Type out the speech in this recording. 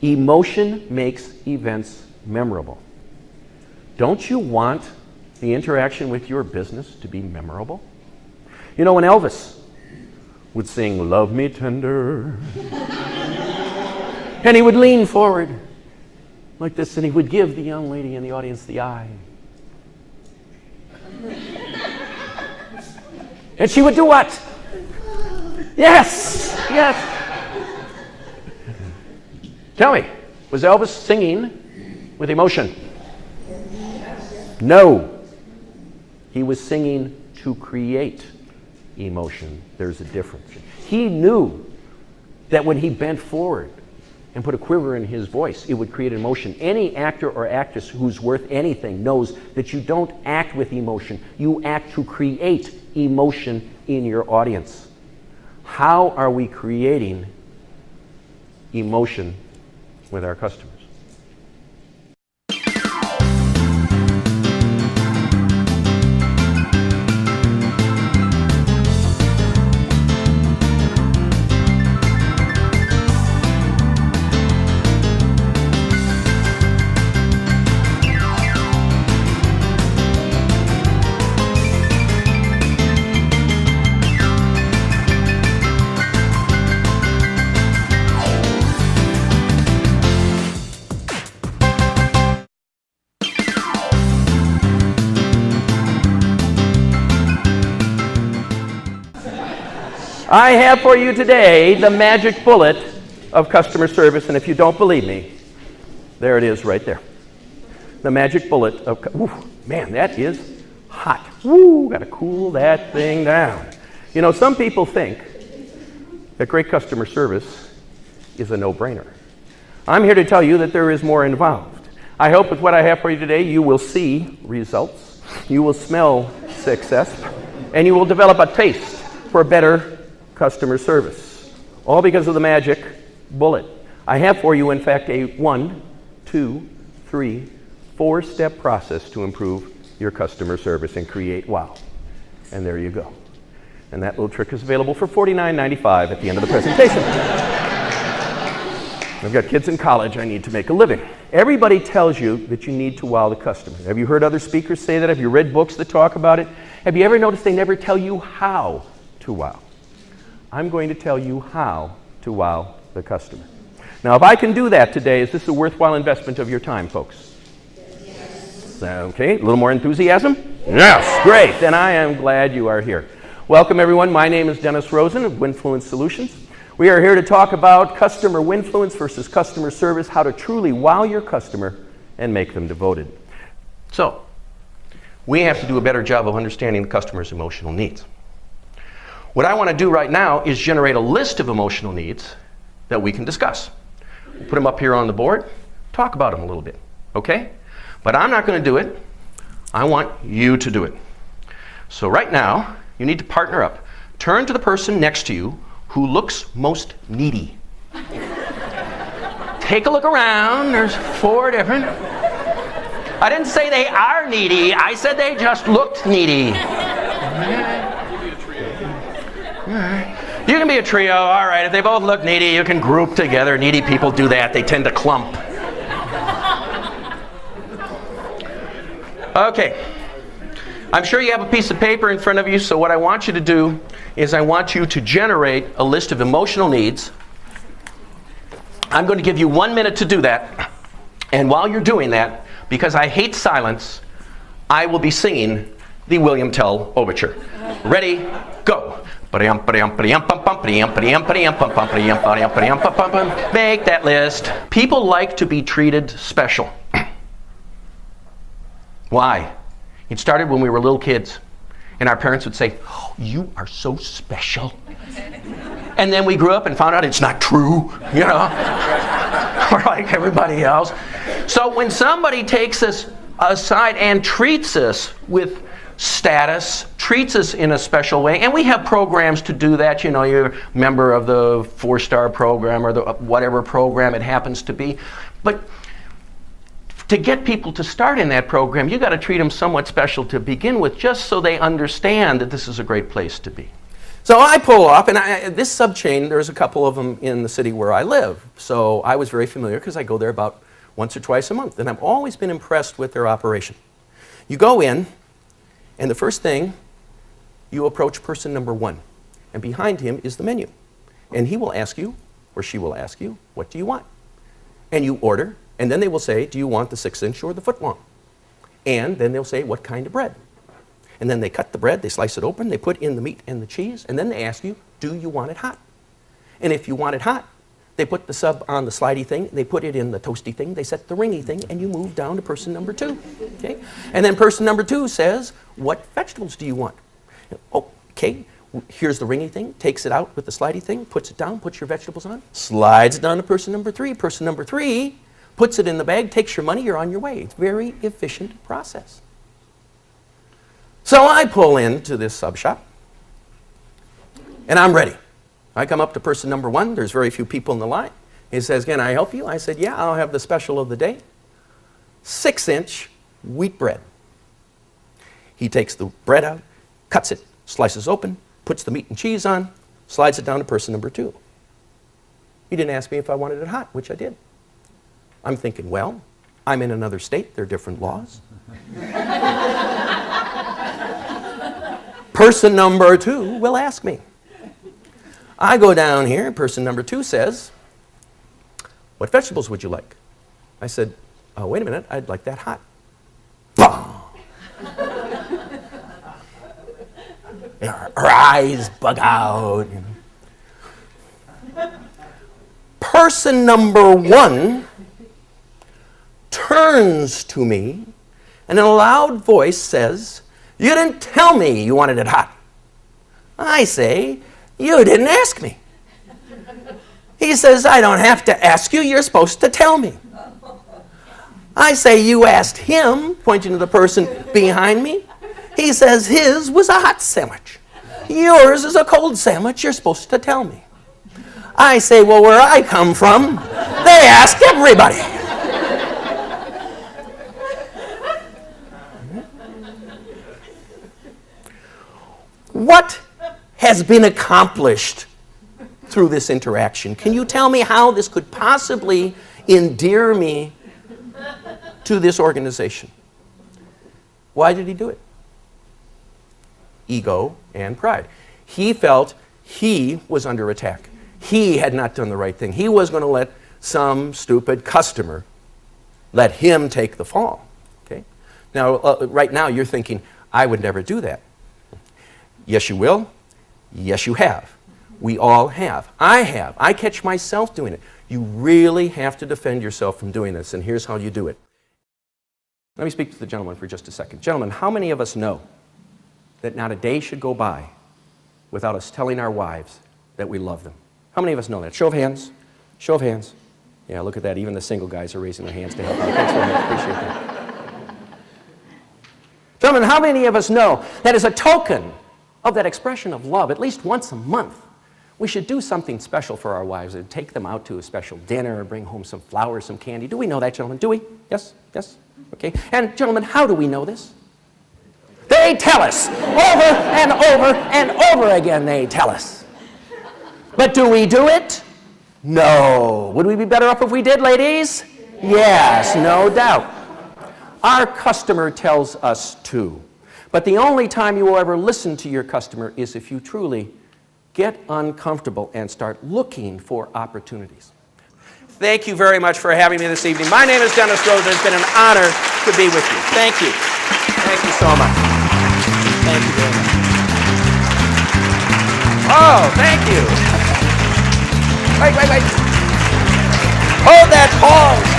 Emotion makes events memorable. Don't you want the interaction with your business to be memorable? You know, when Elvis would sing, "Love Me Tender," and he would lean forward like this, and he would give the young lady in the audience the eye. And she would do what? Yes, yes. Tell me, was Elvis singing with emotion? No. He was singing to create emotion. There's a difference. He knew that when he bent forward and put a quiver in his voice, it would create emotion. Any actor or actress who's worth anything knows that you don't act with emotion. You act to create emotion in your audience. How are we creating emotion with our customers? I have for you today the magic bullet of customer service, and if you don't believe me, there it is right there. The magic bullet of, man, that is hot. Woo, gotta cool that thing down. You know, some people think that great customer service is a no-brainer. I'm here to tell you that there is more involved. I hope with what I have for you today, you will see results, you will smell success, and you will develop a taste for better customer service, all because of the magic bullet. I have for you, in fact, a 1, 2, 3, 4-step process to improve your customer service and create wow. And there you go. And that little trick is available for $49.95 at the end of the presentation. I've got kids in college. I need to make a living. Everybody tells you that you need to wow the customer. Have you heard other speakers say that? Have you read books that talk about it? Have you ever noticed they never tell you how to wow? I'm going to tell you how to wow the customer. Now, if I can do that today, is this a worthwhile investment of your time, folks? Yes. Okay, a little more enthusiasm? Yes, great. Then I am glad you are here. Welcome, everyone. My name is Dennis Rosen of Winfluence Solutions. We are here to talk about customer winfluence versus customer service, how to truly wow your customer and make them devoted. So, we have to do a better job of understanding the customer's emotional needs. What I want to do right now is generate a list of emotional needs that we can discuss. We'll put them up here on the board, talk about them a little bit, okay? But I'm not going to do it. I want you to do it. So right now, you need to partner up. Turn to the person next to you who looks most needy. Take a look around. There's 4 different. I didn't say they are needy. I said they just looked needy. You can be a trio, all right. If they both look needy, you can group together. Needy people do that. They tend to clump. Okay. I'm sure you have a piece of paper in front of you, so what I want you to do is I want you to generate a list of emotional needs. I'm going to give you 1 minute to do that. And while you're doing that, because I hate silence, I will be singing the William Tell Overture. Ready? Go. Make that list. People like to be treated special. Why? It started when we were little kids, and our parents would say, "Oh, you are so special." And then we grew up and found out it's not true, you know. We're like everybody else. So when somebody takes us aside and treats us with status, treats us in a special way, and we have programs to do that. You know, you're a member of the 4-star program or the whatever program it happens to be. But to get people to start in that program, you got to treat them somewhat special to begin with, just so they understand that this is a great place to be. So I pull off, and this sub-chain, there's a couple of them in the city where I live. So I was very familiar because I go there about once or twice a month, and I've always been impressed with their operation. You go in, and the first thing, you approach person number 1, and behind him is the menu. And he will ask you, or she will ask you, what do you want? And you order, and then they will say, do you want the 6-inch or the foot-long? And then they'll say, what kind of bread? And then they cut the bread, they slice it open, they put in the meat and the cheese, and then they ask you, do you want it hot? And if you want it hot, they put the sub on the slidey thing, they put it in the toasty thing, they set the ringy thing, and you move down to person number 2. Okay? And then person number 2 says, what vegetables do you want? Okay, here's the ringy thing, takes it out with the slidey thing, puts it down, puts your vegetables on, slides it down to person number 3. Person number 3 puts it in the bag, takes your money, you're on your way. It's a very efficient process. So I pull into this sub shop, and I'm ready. I come up to person number 1. There's very few people in the line. He says, can I help you? I said, yeah, I'll have the special of the day. 6-inch wheat bread. He takes the bread out, cuts it, slices open, puts the meat and cheese on, slides it down to person number 2. He didn't ask me if I wanted it hot, which I did. I'm thinking, well, I'm in another state. There are different laws. Person number 2 will ask me. I go down here, person number 2 says, what vegetables would you like? I said, oh, wait a minute, I'd like that hot. Her eyes bug out. Person number 1 turns to me and in a loud voice says, you didn't tell me you wanted it hot. I say, you didn't ask me. He says, I don't have to ask you, you're supposed to tell me. I say, you asked him, pointing to the person behind me. He says his was a hot sandwich. Yours is a cold sandwich, you're supposed to tell me. I say, well, where I come from, they ask everybody. What has been accomplished through this interaction? Can you tell me how this could possibly endear me to this organization? Why did he do it? Ego and pride. He felt he was under attack. He had not done the right thing. He was going to let some stupid customer let him take the fall. Okay? Now, right now you're thinking, I would never do that. Yes, you will. Yes, you have. We all have. I have. I catch myself doing it. You really have to defend yourself from doing this, and here's how you do it. Let me speak to the gentleman for just a second. Gentlemen, how many of us know that not a day should go by without us telling our wives that we love them? How many of us know that? Show of hands. Show of hands. Yeah, look at that. Even the single guys are raising their hands to help out. Thanks very much. Appreciate that. Gentlemen, how many of us know that as a token of that expression of love, at least once a month, we should do something special for our wives and take them out to a special dinner or bring home some flowers, some candy? Do we know that, gentlemen? Do we? Yes? Yes? Okay. And gentlemen, how do we know this? They tell us. Over and over and over again they tell us. But do we do it? No. Would we be better off if we did, ladies? Yes, no doubt. Our customer tells us to. But the only time you will ever listen to your customer is if you truly get uncomfortable and start looking for opportunities. Thank you very much for having me this evening. My name is Dennis Rosen. It's been an honor to be with you. Thank you. Thank you so much. Thank you very much. Oh, thank you. Wait. Hold that pause.